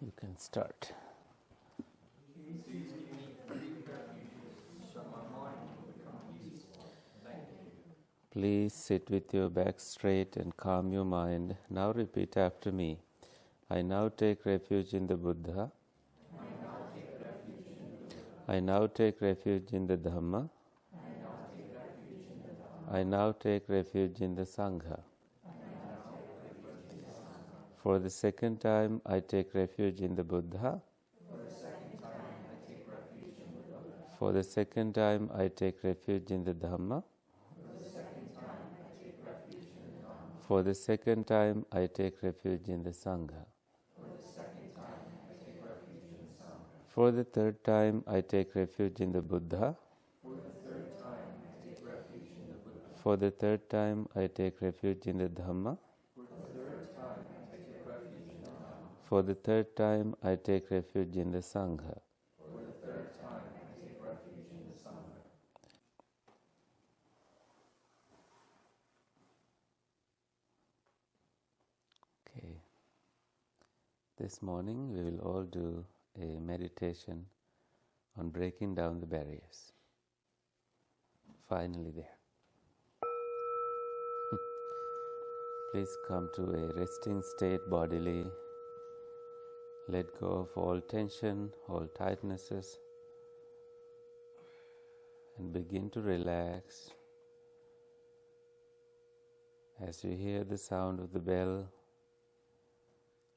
You can start. Please sit with your back straight and calm your mind. Now repeat after me. I now take refuge in the Buddha. I now take refuge in the Dhamma. I now take refuge in the Sangha. For the second time, I take refuge in the Buddha. For the second time, I take refuge in the Dhamma. For the second time, I take refuge in the Sangha. For the third time, I take refuge in the Buddha. For the third time, I take refuge in the Dhamma. For the third time, I take refuge in the Sangha. Okay. This morning we will all do a meditation on breaking down the barriers. Finally there. Please come to a resting state bodily. Let go of all tension, all tightnesses, and begin to relax. As you hear the sound of the bell,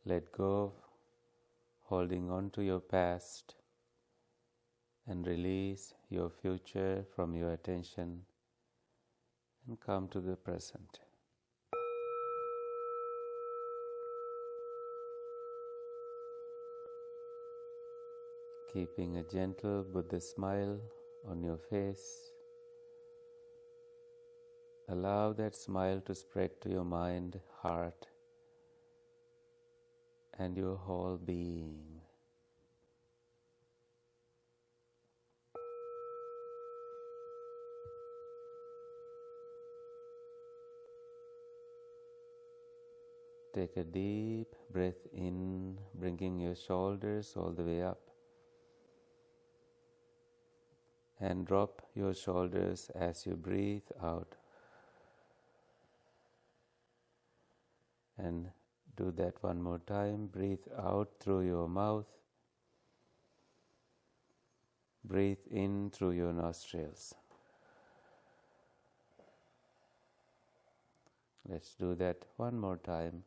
let go of holding on to your past and release your future from your attention and come to the present. Keeping a gentle Buddha smile on your face, allow that smile to spread to your mind, heart, and your whole being. Take a deep breath in, bringing your shoulders all the way up. And drop your shoulders as you breathe out. And do that one more time. Breathe out through your mouth. Breathe in through your nostrils. Let's do that one more time.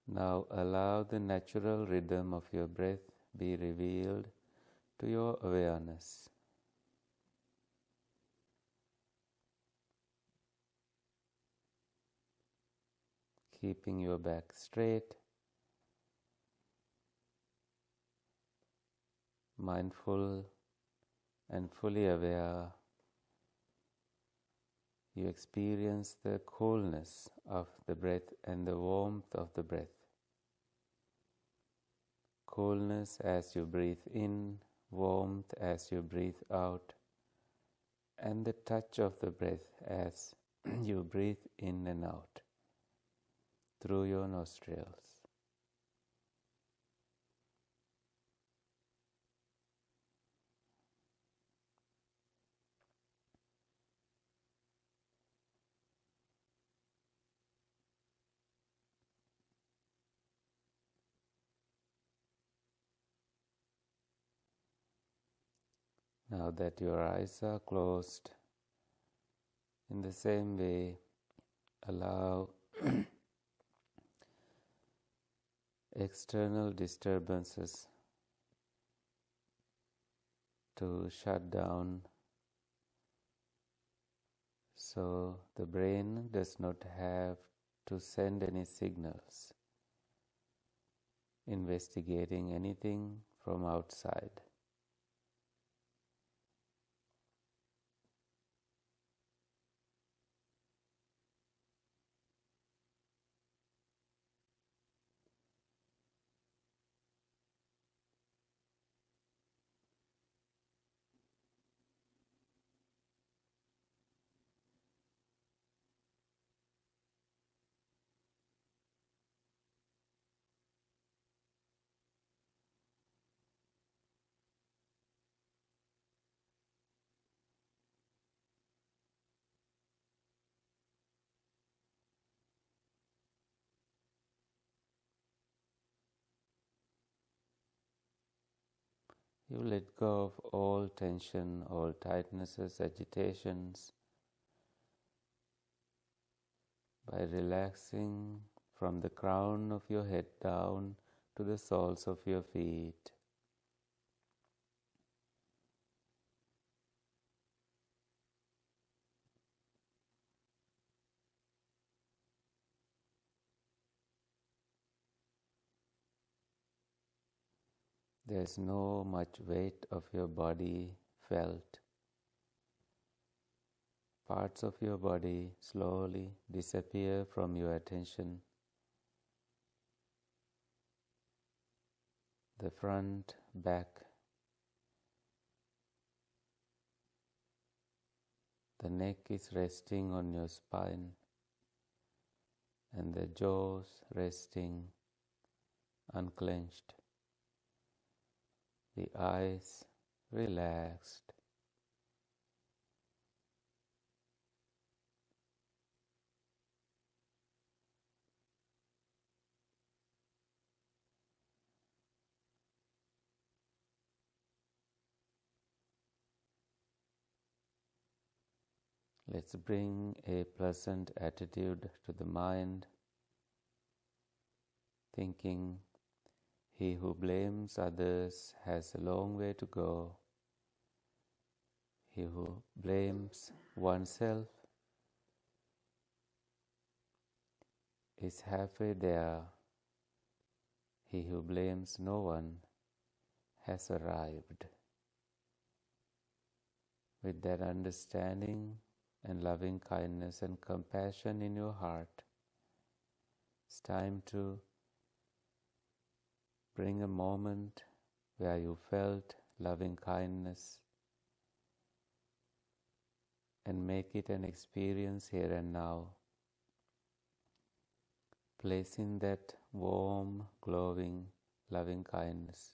Now allow the natural rhythm of your breath be revealed to your awareness. Keeping your back straight, mindful and fully aware, you experience the coolness of the breath and the warmth of the breath. Coolness as you breathe in, warmth as you breathe out, and the touch of the breath as you breathe in and out through your nostrils. Now that your eyes are closed, in the same way, allow external disturbances to shut down so the brain does not have to send any signals investigating anything from outside. You let go of all tension, all tightnesses, agitations by relaxing from the crown of your head down to the soles of your feet. There's no much weight of your body felt. Parts of your body slowly disappear from your attention. The front, back, the neck is resting on your spine, and the jaws resting unclenched. The eyes relaxed. Let's bring a pleasant attitude to the mind, thinking, he who blames others has a long way to go. He who blames oneself is halfway there. He who blames no one has arrived. With that understanding and loving kindness and compassion in your heart, it's time to bring a moment where you felt loving kindness and make it an experience here and now. Placing that warm, glowing, loving kindness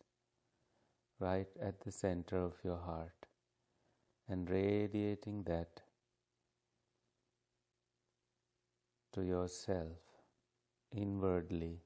right at the center of your heart and radiating that to yourself inwardly.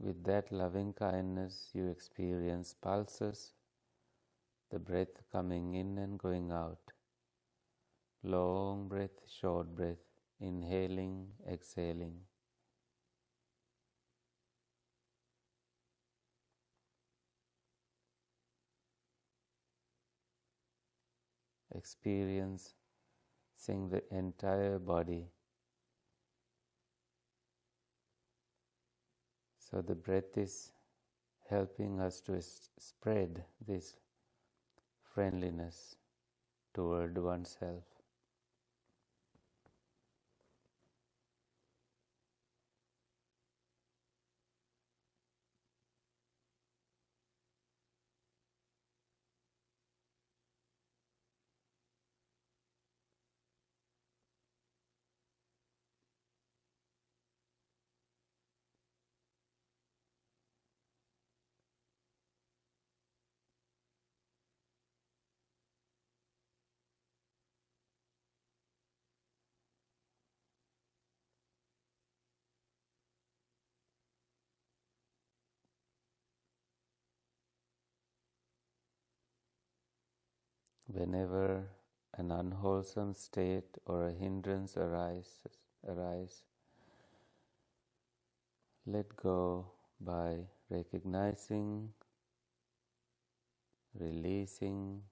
With that loving kindness, you experience pulses, the breath coming in and going out. Long breath, short breath, inhaling, exhaling. Experiencing the entire body. So the breath is helping us to spread this friendliness toward oneself. Whenever an unwholesome state or a hindrance arise, let go by recognizing, releasing,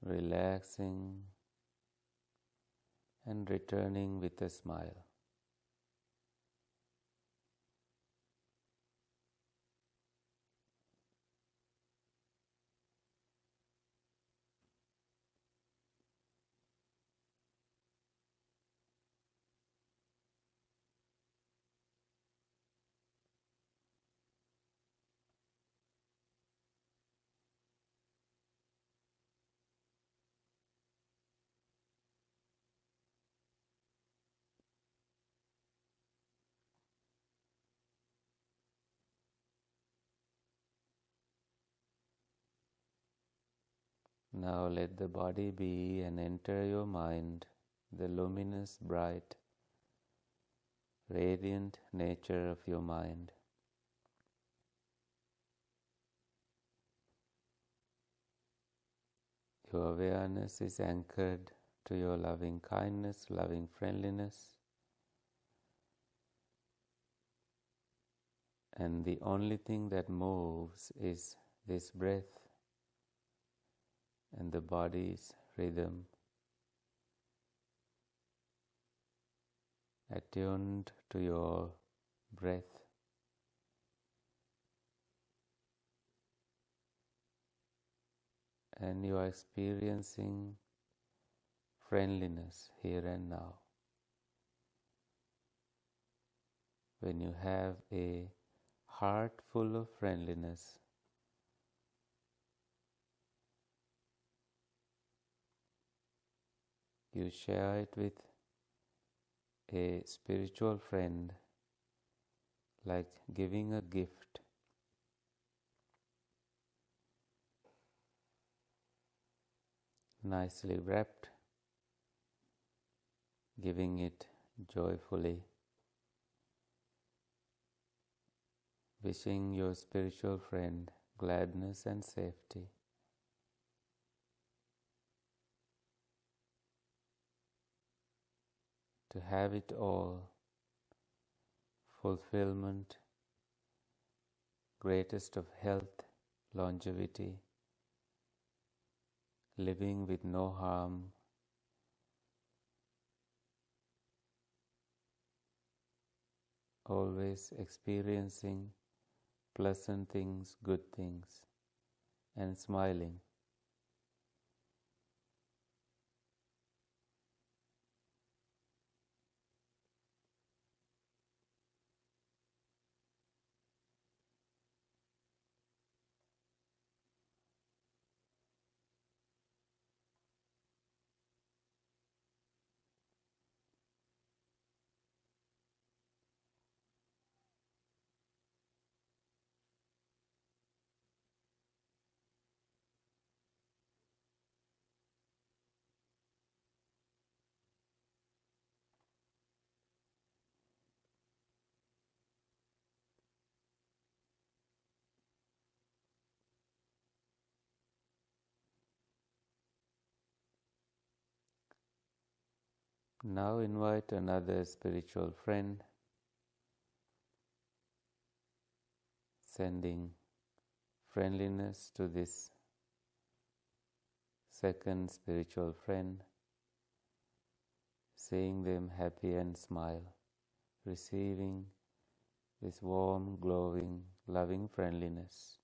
relaxing and returning with a smile. Now let the body be and enter your mind, the luminous, bright, radiant nature of your mind. Your awareness is anchored to your loving kindness, loving friendliness, and the only thing that moves is this breath and the body's rhythm, attuned to your breath. And you are experiencing friendliness here and now. When you have a heart full of friendliness, you share it with a spiritual friend like giving a gift. Nicely wrapped, giving it joyfully, wishing your spiritual friend gladness and safety. To have it all, fulfillment, greatest of health, longevity, living with no harm, always experiencing pleasant things, good things, and smiling. Now invite another spiritual friend, sending friendliness to this second spiritual friend, seeing them happy and smile, receiving this warm, glowing, loving friendliness.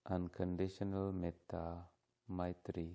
Unconditional Metta, Maitri.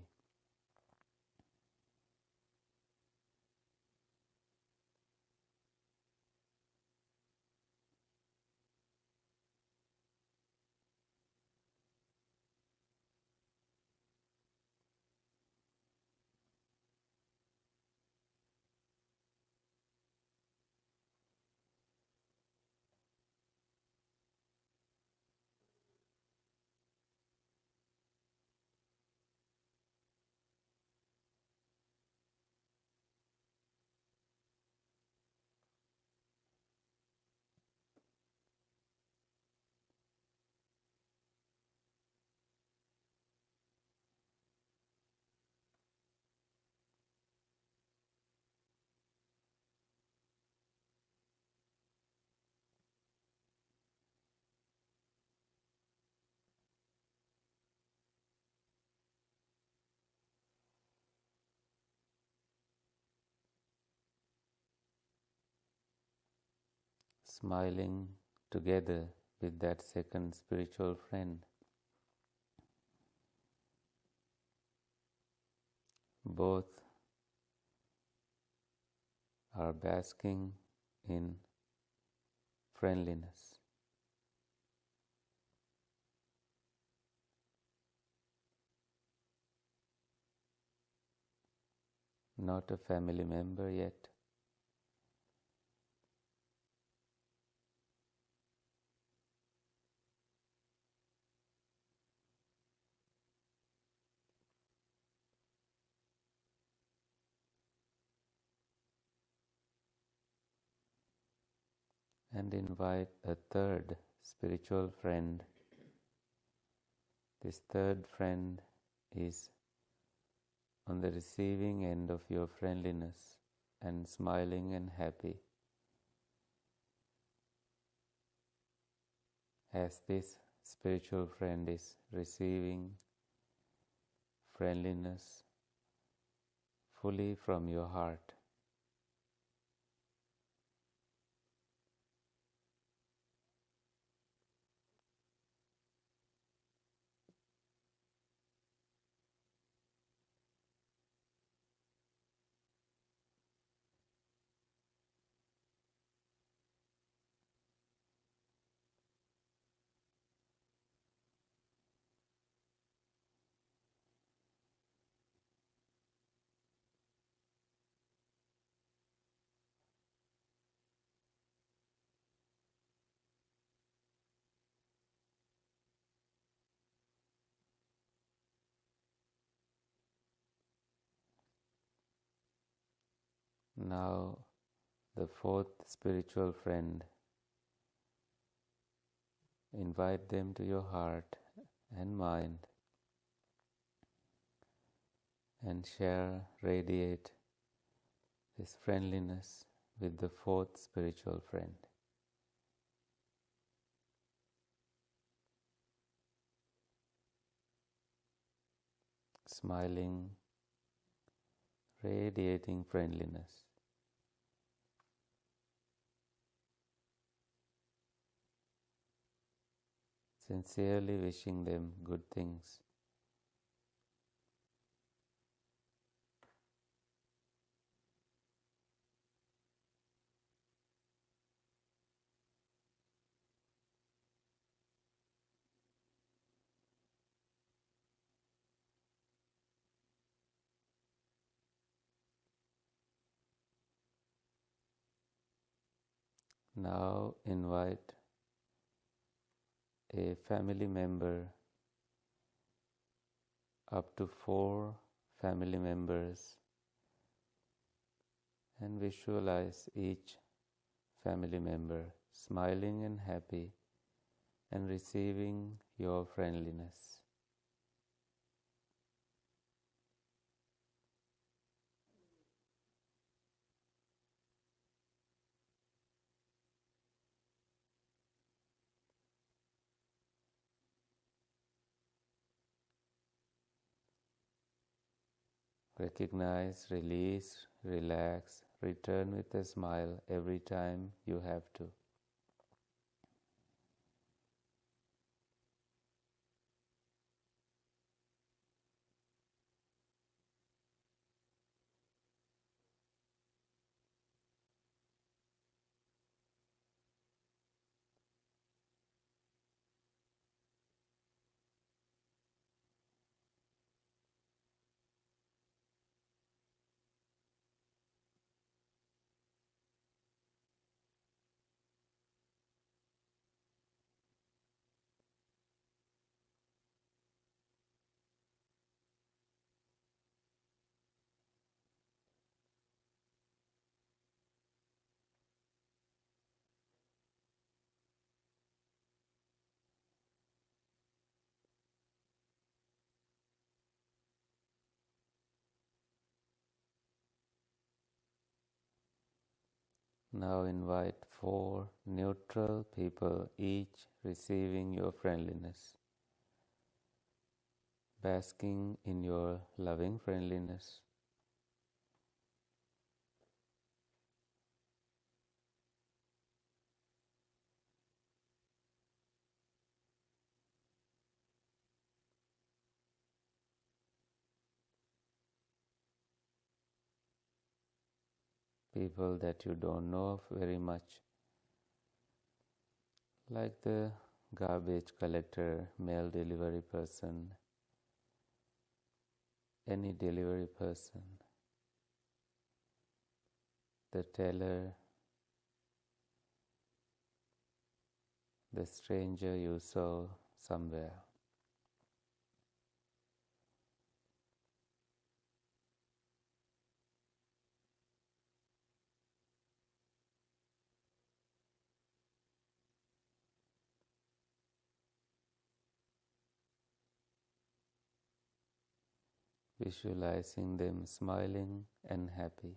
smiling together with that second spiritual friend. Both are basking in friendliness. Not a family member yet. And invite a third spiritual friend. This third friend is on the receiving end of your friendliness and smiling and happy. As this spiritual friend is receiving friendliness fully from your heart. Now, the fourth spiritual friend, invite them to your heart and mind and share, radiate this friendliness with the fourth spiritual friend. Smiling, radiating friendliness. Sincerely wishing them good things. Now invite a family member, up to 4 family members, and visualize each family member smiling and happy and receiving your friendliness. Recognize, release, relax, return with a smile every time you have to. Now invite 4 neutral people, each receiving your friendliness, basking in your loving friendliness. people that you don't know of very much, like the garbage collector, mail delivery person, any delivery person, the teller, the stranger you saw somewhere. Visualizing them smiling and happy.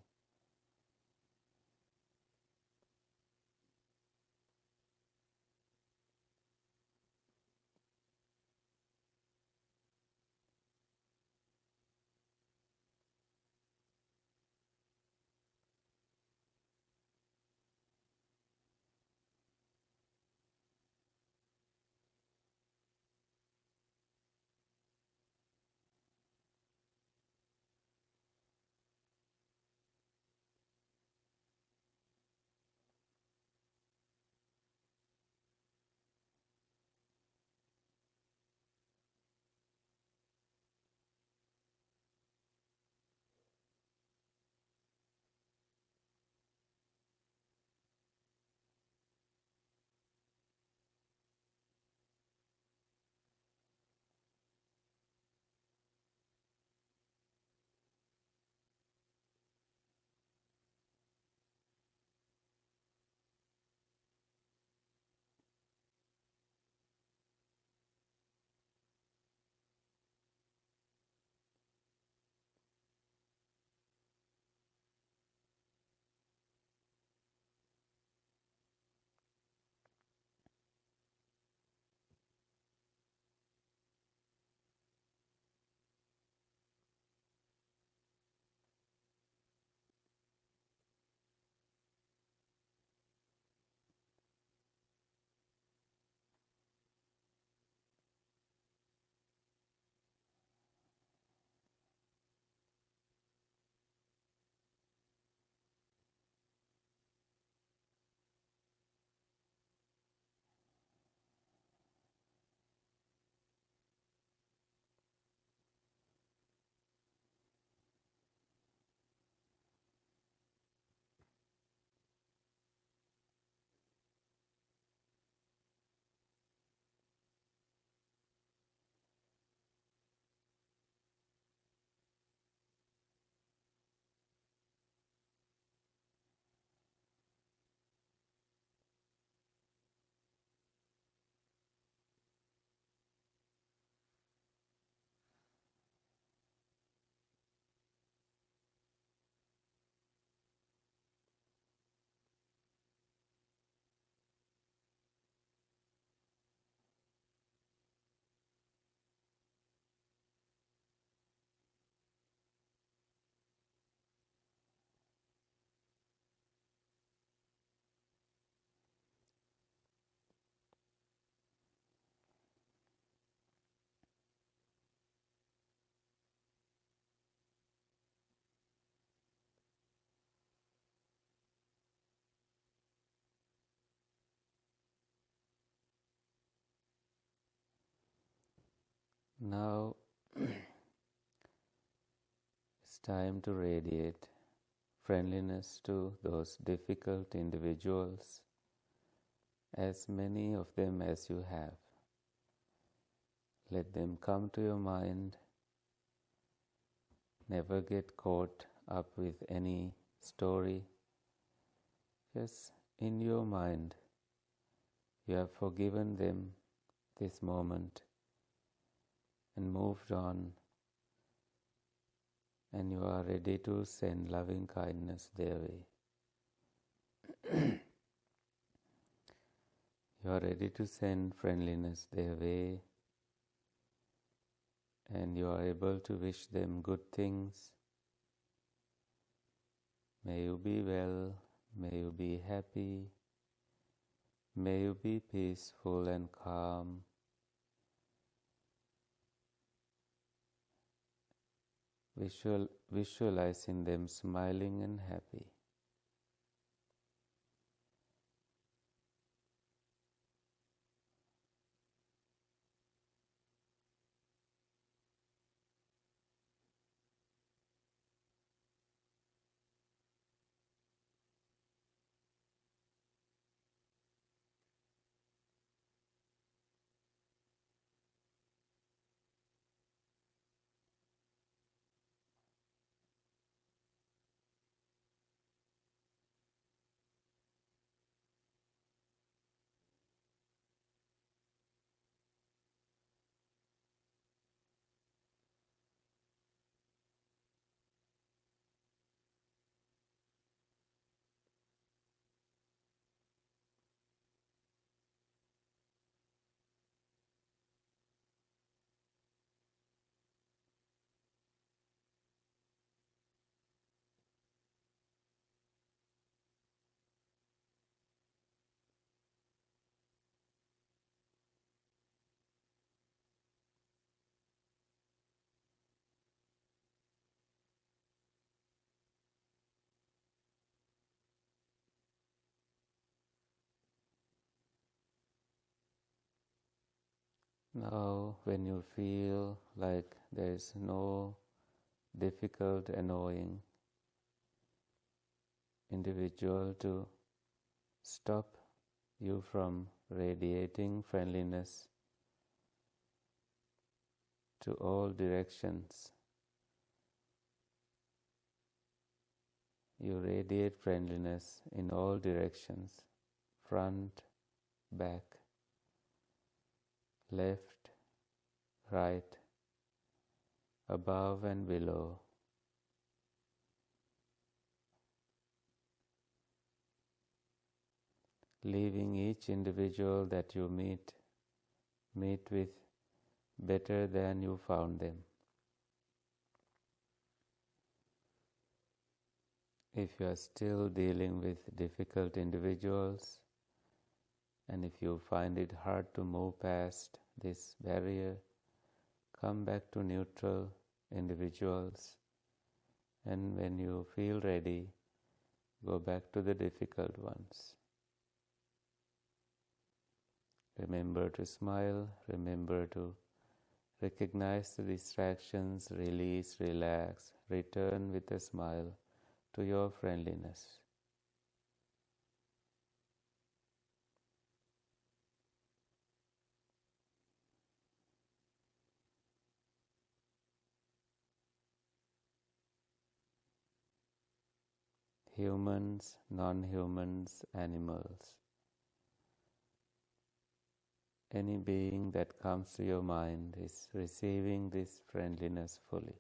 Now it's time to radiate friendliness to those difficult individuals, as many of them as you have. Let them come to your mind. Never get caught up with any story. Just in your mind, you have forgiven them this moment and moved on, and you are ready to send loving kindness their way. You are ready to send friendliness their way, and you are able to wish them good things. May you be well, may you be happy, may you be peaceful and calm. Visualizing them smiling and happy. Now, when you feel like there is no difficult, annoying individual to stop you from radiating friendliness to all directions, you radiate friendliness in all directions, front, back, left, right, above and below. Leaving each individual that you meet with better than you found them. If you are still dealing with difficult individuals, and if you find it hard to move past this barrier, come back to neutral individuals, and when you feel ready, go back to the difficult ones. Remember to smile, remember to recognize the distractions, release, relax, return with a smile to your friendliness. Humans, non-humans, animals. Any being that comes to your mind is receiving this friendliness fully.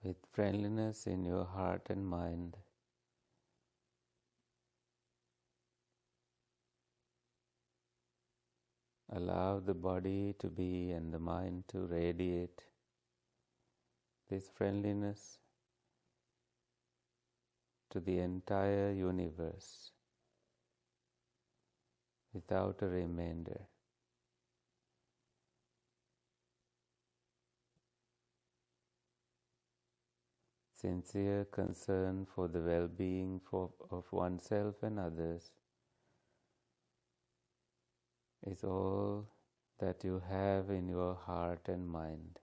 With friendliness in your heart and mind, allow the body to be and the mind to radiate this friendliness to the entire universe without a remainder. Sincere concern for the well-being of oneself and others is all that you have in your heart and mind.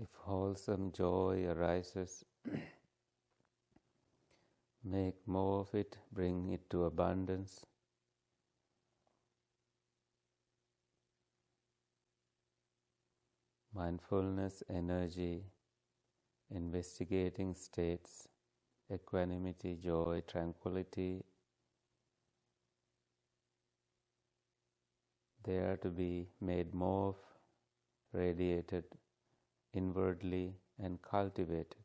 If wholesome joy arises, make more of it, bring it to abundance. Mindfulness, energy, investigating states, equanimity, joy, tranquility, they are to be made more of, radiated inwardly and cultivated.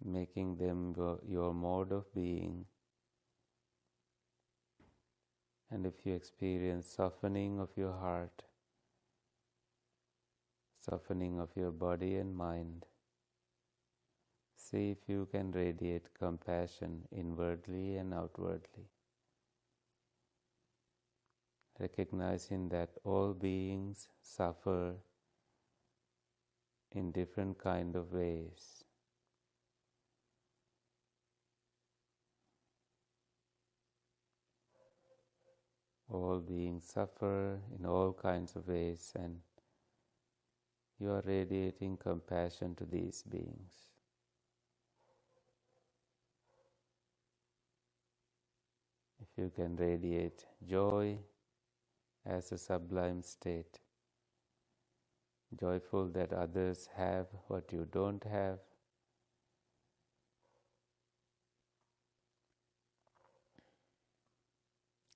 Making them your mode of being. And if you experience softening of your heart, softening of your body and mind, see if you can radiate compassion inwardly and outwardly. Recognizing that all beings suffer in different kind of ways. All beings suffer in all kinds of ways, and you are radiating compassion to these beings. If you can radiate joy as a sublime state, joyful that others have what you don't have,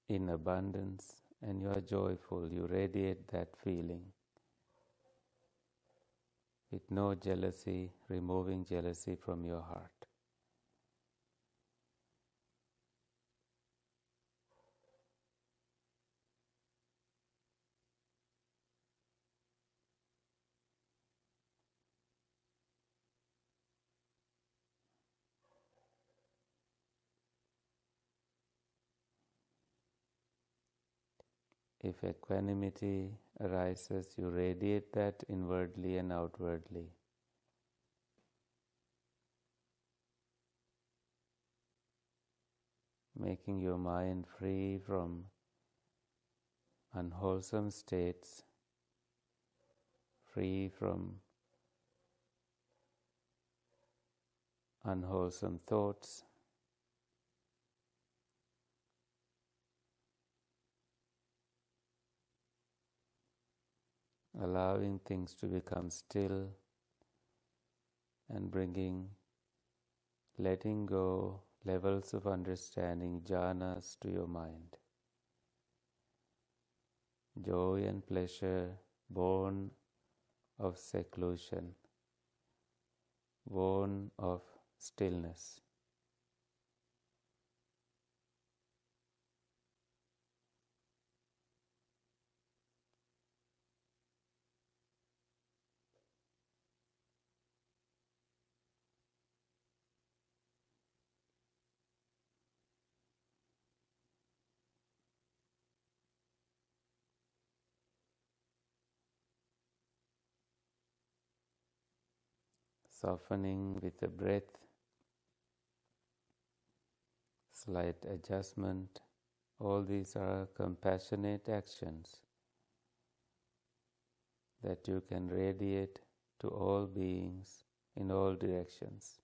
in abundance, and you are joyful, you radiate that feeling. With no jealousy, removing jealousy from your heart. If equanimity arises, you radiate that inwardly and outwardly. Making your mind free from unwholesome states, free from unwholesome thoughts, allowing things to become still and bringing, letting go levels of understanding, jhanas, to your mind. Joy and pleasure born of seclusion, born of stillness. Softening with the breath, slight adjustment, all these are compassionate actions that you can radiate to all beings in all directions.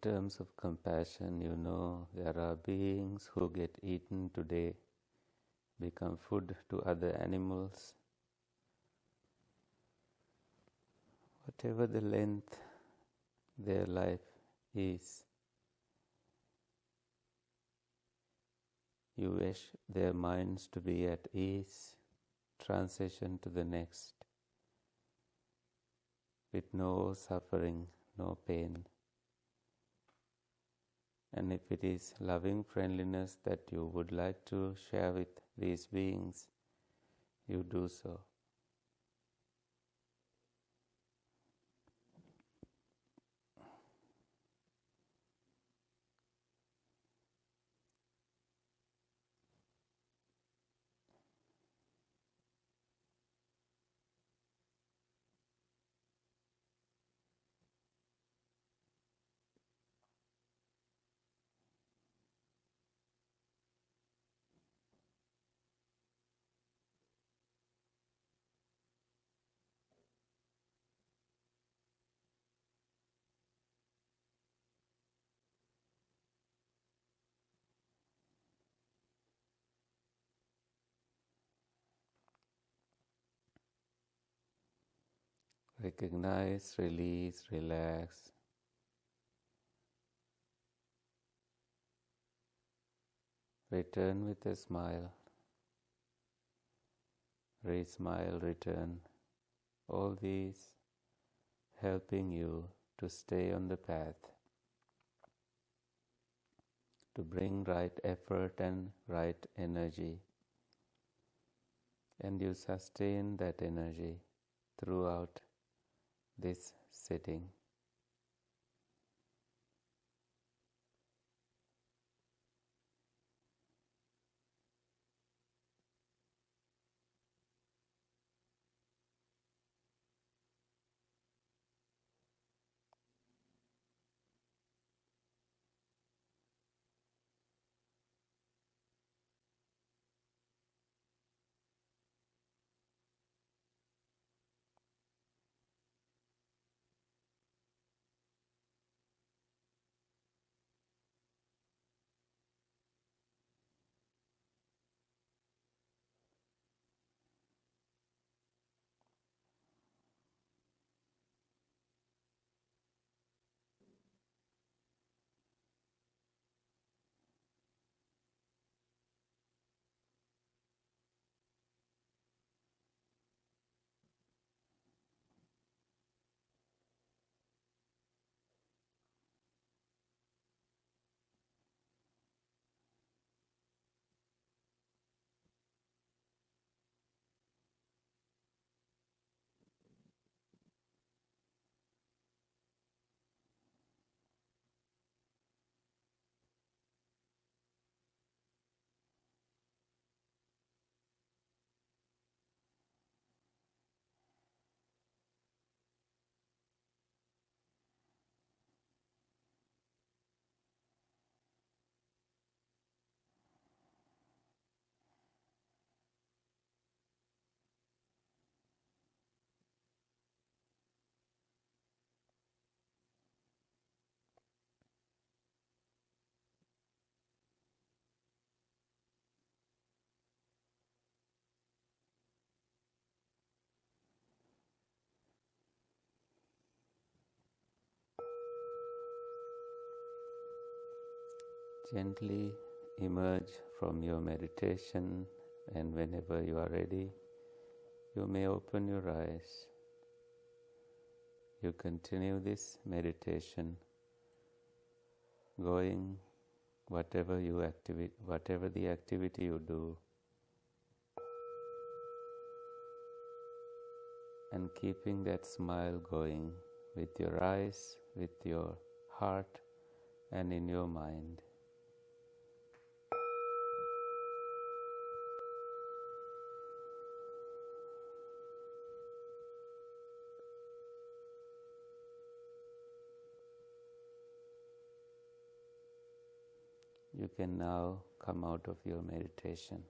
terms of compassion, you know there are beings who get eaten today, become food to other animals. Whatever the length their life is, you wish their minds to be at ease, transition to the next, with no suffering, no pain. And if it is loving friendliness that you would like to share with these beings, you do so. Recognize, release, relax. Return with a smile. Re-smile, return. All these helping you to stay on the path, to bring right effort and right energy. And you sustain that energy throughout this sitting. Gently emerge from your meditation, and whenever you are ready, you may open your eyes. You continue this meditation, going whatever the activity you do, and keeping that smile going with your eyes, with your heart, and in your mind. You can now come out of your meditation.